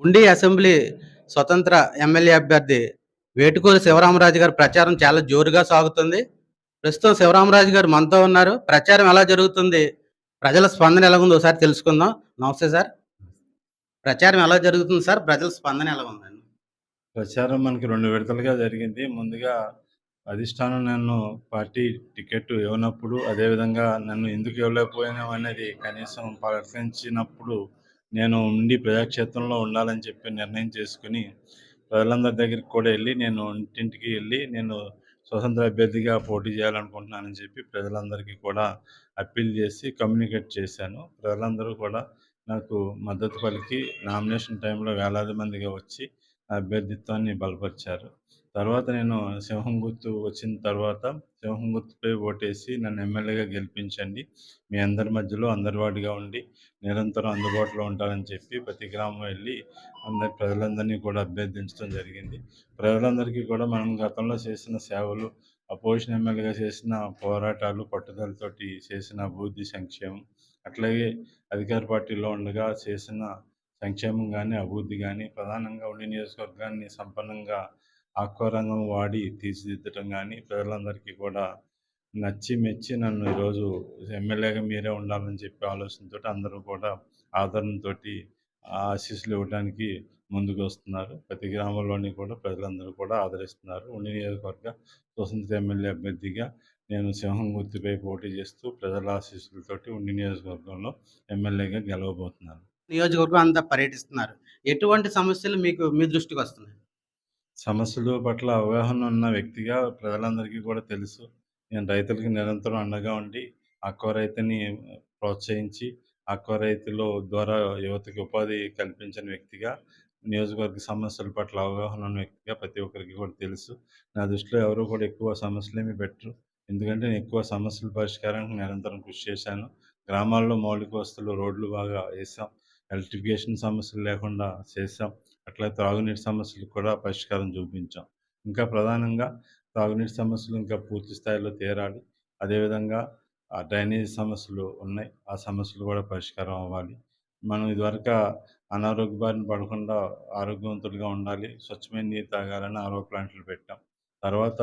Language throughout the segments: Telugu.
ఉండి అసెంబ్లీ స్వతంత్ర ఎమ్మెల్యే అభ్యర్థి వేటుకూరి శివరామరాజు గారి ప్రచారం చాలా జోరుగా సాగుతుంది. ప్రస్తుతం శివరామరాజు గారు మనతో ఉన్నారు. ప్రచారం ఎలా జరుగుతుంది? ప్రజల స్పందన ఎలాగుందో ఒకసారి తెలుసుకుందాం. నమస్తే సార్. ప్రచారం ఎలా జరుగుతుంది సార్? ప్రజల స్పందన ఎలా ఉందండి? ప్రచారం మనకి 2 విడతలుగా జరిగింది. ముందుగా అధిష్టానం నన్ను పార్టీ టికెట్ ఇవ్వనప్పుడు, అదేవిధంగా నన్ను ఎందుకు ఇవ్వలేకపోయాను అనేది కనీసం ప్రశ్నించినప్పుడు, నేను ఉండి ప్రజాక్షేత్రంలో ఉండాలని చెప్పి నిర్ణయం చేసుకొని, ప్రజలందరి దగ్గరికి కూడా వెళ్ళి, నేను ఇంటింటికి వెళ్ళి, నేను స్వతంత్ర అభ్యర్థిగా పోటీ చేయాలనుకుంటున్నానని చెప్పి ప్రజలందరికీ కూడా అప్పీల్ చేసి కమ్యూనికేట్ చేశాను. ప్రజలందరూ కూడా నాకు మద్దతు పలికి నామినేషన్ టైంలో వేలాది మందిగా వచ్చి అభ్యర్థిత్వాన్ని బలపరిచారు. తర్వాత నేను సింహం గుర్తు వచ్చిన తర్వాత సింహం గుర్తుపై ఓటేసి నన్ను ఎమ్మెల్యేగా గెలిపించండి. మీ అందరి మధ్యలో అందరివాడిగా ఉండి నిరంతరం అందుబాటులో ఉంటానని చెప్పి ప్రతి గ్రామం వెళ్ళి ప్రజలందరినీ కూడా అభ్యర్థించడం జరిగింది. ప్రజలందరికీ కూడా మనం గతంలో చేసిన సేవలు, అపోజిషన్ ఎమ్మెల్యేగా చేసిన పోరాటాలు, పట్టుదలతోటి చేసిన అభివృద్ధి, సంక్షేమం, అట్లాగే అధికార పార్టీలో ఉండగా చేసిన సంక్షేమం కానీ, అభివృద్ధి కానీ, ప్రధానంగా ఉండి నియోజకవర్గాన్ని సంపన్నంగా ఆక్వా రంగం వాడి తీర్చిదిద్దటం కానీ, ప్రజలందరికీ కూడా నచ్చి మెచ్చి నన్ను ఈరోజు ఎమ్మెల్యేగా మీరే ఉండాలని చెప్పి ఆలోచనతోటి అందరూ కూడా ఆదరణతోటి ఆశీస్సులు ఇవ్వడానికి ముందుకు వస్తున్నారు. ప్రతి గ్రామంలోని కూడా ప్రజలందరూ కూడా ఆదరిస్తున్నారు. ఉండి నియోజకవర్గ స్వతంత్ర ఎమ్మెల్యే అభ్యర్థిగా నేను సింహం గుర్తుపై పోటీ చేస్తూ ప్రజల ఆశీస్సులతోటి ఉండి నియోజకవర్గంలో ఎమ్మెల్యేగా గెలవబోతున్నాను. నియోజకవర్గం అంతా పర్యటిస్తున్నారు. ఎటువంటి సమస్యలు మీ దృష్టికి వస్తున్నాయి? సమస్యల పట్ల అవగాహన ఉన్న వ్యక్తిగా ప్రజలందరికీ కూడా తెలుసు. నేను రైతులకి నిరంతరం అండగా ఉండి, ఆక్వా రైతుని ప్రోత్సహించి, ఆక్వా రైతుల ద్వారా యువతకి ఉపాధి కల్పించిన వ్యక్తిగా, నియోజకవర్గ సమస్యల పట్ల అవగాహన ఉన్న వ్యక్తిగా ప్రతి ఒక్కరికి కూడా తెలుసు. నా దృష్టిలో ఎవరు కూడా ఎక్కువ సమస్యలేమి పెట్టరు. ఎందుకంటే నేను ఎక్కువ సమస్యల పరిష్కారానికి నిరంతరం కృషి చేశాను. గ్రామాల్లో మౌలిక వసతులు, రోడ్లు బాగా వేసాం. ఎలక్ట్రిఫికేషన్ సమస్యలు లేకుండా చేసాం. అట్లా త్రాగునీటి సమస్యలకు కూడా పరిష్కారం చూపించాం. ఇంకా ప్రధానంగా తాగునీటి సమస్యలు ఇంకా పూర్తి స్థాయిలో తీరాలి. అదేవిధంగా డ్రైనేజ్ సమస్యలు ఉన్నాయి. ఆ సమస్యలు కూడా పరిష్కారం అవ్వాలి. మనం ఇదివరకు అనారోగ్య బారిన పడకుండా ఆరోగ్యవంతులుగా ఉండాలి. స్వచ్ఛమైన నీరు తాగాలని ఆరో ప్లాంట్లు పెట్టాం. తర్వాత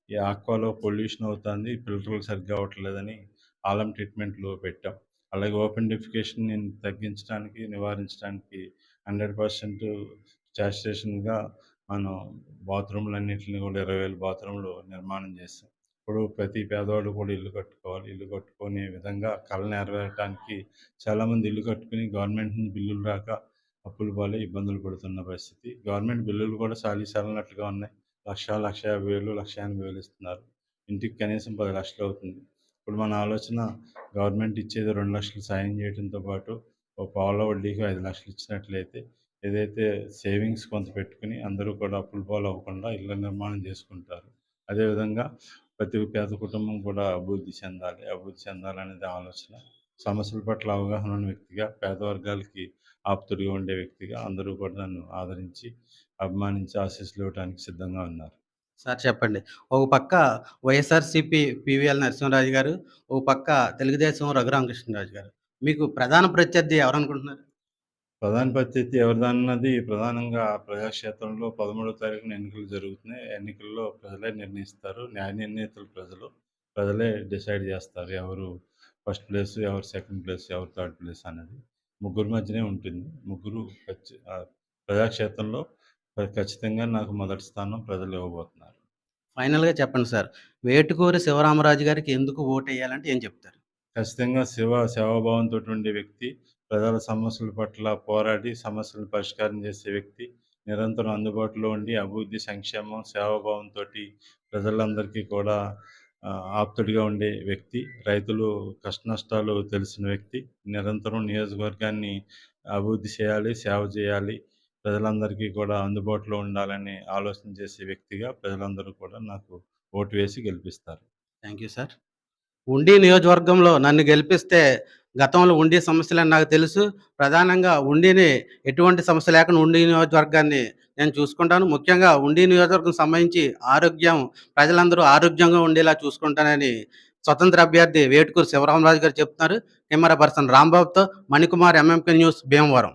ఈ ఆక్వాలో పొల్యూషన్ అవుతుంది, ఫిల్టర్లు సరిగ్గా అవ్వట్లేదని ఆలం ట్రీట్మెంట్లు పెట్టాం. అలాగే ఓపెన్ డెఫికేషన్‌ని తగ్గించడానికి, నివారించడానికి 100% శాచురేషన్‌గా మనం బాత్రూమ్‌లన్నిటిని కూడా 20,000 బాత్రూమ్‌లు నిర్మాణం చేశాం. ఇప్పుడు ప్రతి పేదవాడు కూడా ఇల్లు కట్టుకోవాలి. ఇల్లు కట్టుకునే విధంగా కల నెరవేరటానికి చాలామంది ఇల్లు కట్టుకుని గవర్నమెంట్ నుంచి బిల్లులు రాక అప్పుల పాలై ఇబ్బందులు పడుతున్న పరిస్థితి. గవర్నమెంట్ బిల్లులు కూడా సాలిసాలనట్టుగా ఉన్నాయి. 1,00,000, 1,50,000, 1,80,000 ఇస్తున్నారు. ఇంటికి కనీసం 10,00,000 అవుతుంది. ఇప్పుడు మన ఆలోచన గవర్నమెంట్ ఇచ్చేది 2,00,000 సాయం చేయడంతో పాటు ఓ పావలా వడ్డీకి 5,00,000 ఇచ్చినట్లయితే ఏదైతే సేవింగ్స్ కొంత పెట్టుకుని అందరూ కూడా అప్పుల పాలు అవ్వకుండా ఇళ్ల నిర్మాణం చేసుకుంటారు. అదేవిధంగా ప్రతి పేద కుటుంబం కూడా అభివృద్ధి చెందాలి. అభివృద్ధి చెందాలనేది ఆలోచన. సమస్యల పట్ల అవగాహన ఉన్న వ్యక్తిగా, పేద వర్గాలకి ఆప్తుడిగా ఉండే వ్యక్తిగా అందరూ కూడా నన్ను ఆదరించి, అభిమానించి ఆశీస్సులు ఇవ్వడానికి సిద్ధంగా ఉన్నారు. సార్ చెప్పండి. ఒక పక్క వైఎస్ఆర్‌సీపీ పీవీఎల్ నరసింహరాజు గారు, ఒక పక్క తెలుగుదేశం రఘురామకృష్ణరాజు గారు. మీకు ప్రధాన ప్రత్యర్థి ఎవరనుకుంటున్నారు? ప్రధాన ప్రత్యర్థి ఎవరిదన్నది ప్రధానంగా ప్రజాక్షేత్రంలో 13వ తారీఖున ఎన్నికలు జరుగుతున్నాయి. ఎన్నికల్లో ప్రజలే నిర్ణయిస్తారు. న్యాయ నిర్ణేతలు ప్రజలు. ప్రజలే డిసైడ్ చేస్తారు. ఎవరు ఫస్ట్ ప్లేస్, ఎవరు సెకండ్ ప్లేస్, ఎవరు థర్డ్ ప్లేస్ అనేది. ముగ్గురు మధ్యనే ఉంటుంది. ముగ్గురు ప్రజాక్షేత్రంలో ఖచ్చితంగా నాకు మొదటి స్థానం ప్రజలు ఇవ్వబోతున్నారు. ఫైనల్‌గా చెప్పండి సార్. వేటుకూరి శివరామరాజు గారికి ఎందుకు ఓటెయ్యాలంటే ఏం చెప్తారు? ఖచ్చితంగా సేవాభావంతో ఉండే వ్యక్తి, ప్రజల సమస్యల పట్ల పోరాడి సమస్యలను పరిష్కారం చేసే వ్యక్తి, నిరంతరం అందుబాటులో ఉండి అభివృద్ధి, సంక్షేమం, సేవాభావంతోటి ప్రజలందరికీ కూడా ఆప్తుడిగా ఉండే వ్యక్తి, రైతులు కష్టనష్టాలు తెలిసిన వ్యక్తి, నిరంతరం నియోజకవర్గాన్ని అభివృద్ధి చేయాలి, సేవ చేయాలి, ప్రజలందరికీ కూడా అందుబాటులో ఉండాలని ఆలోచన చేసే వ్యక్తిగా ప్రజలందరూ కూడా నాకు ఓటు వేసి గెలిపిస్తారు. Thank you sir. ఉండి నియోజకవర్గంలో నన్ను గెలిపిస్తే గతంలో ఉండి సమస్యలని నాకు తెలుసు. ప్రధానంగా ఉండిని ఎటువంటి సమస్య లేకుండా ఉండి నియోజకవర్గాన్ని నేను చూసుకుంటాను. ముఖ్యంగా ఉండి నియోజకవర్గం సంబంధించి ఆరోగ్యం ప్రజలందరూ ఆరోగ్యంగా ఉండేలా చూసుకుంటానని స్వతంత్ర అభ్యర్థి వేటుకూరి శివరామరాజు గారు చెప్తున్నారు. కెమెరా పర్సన్ రాంబాబుతో మణికుమార్, ఎంఎంకే న్యూస్, భీమవరం.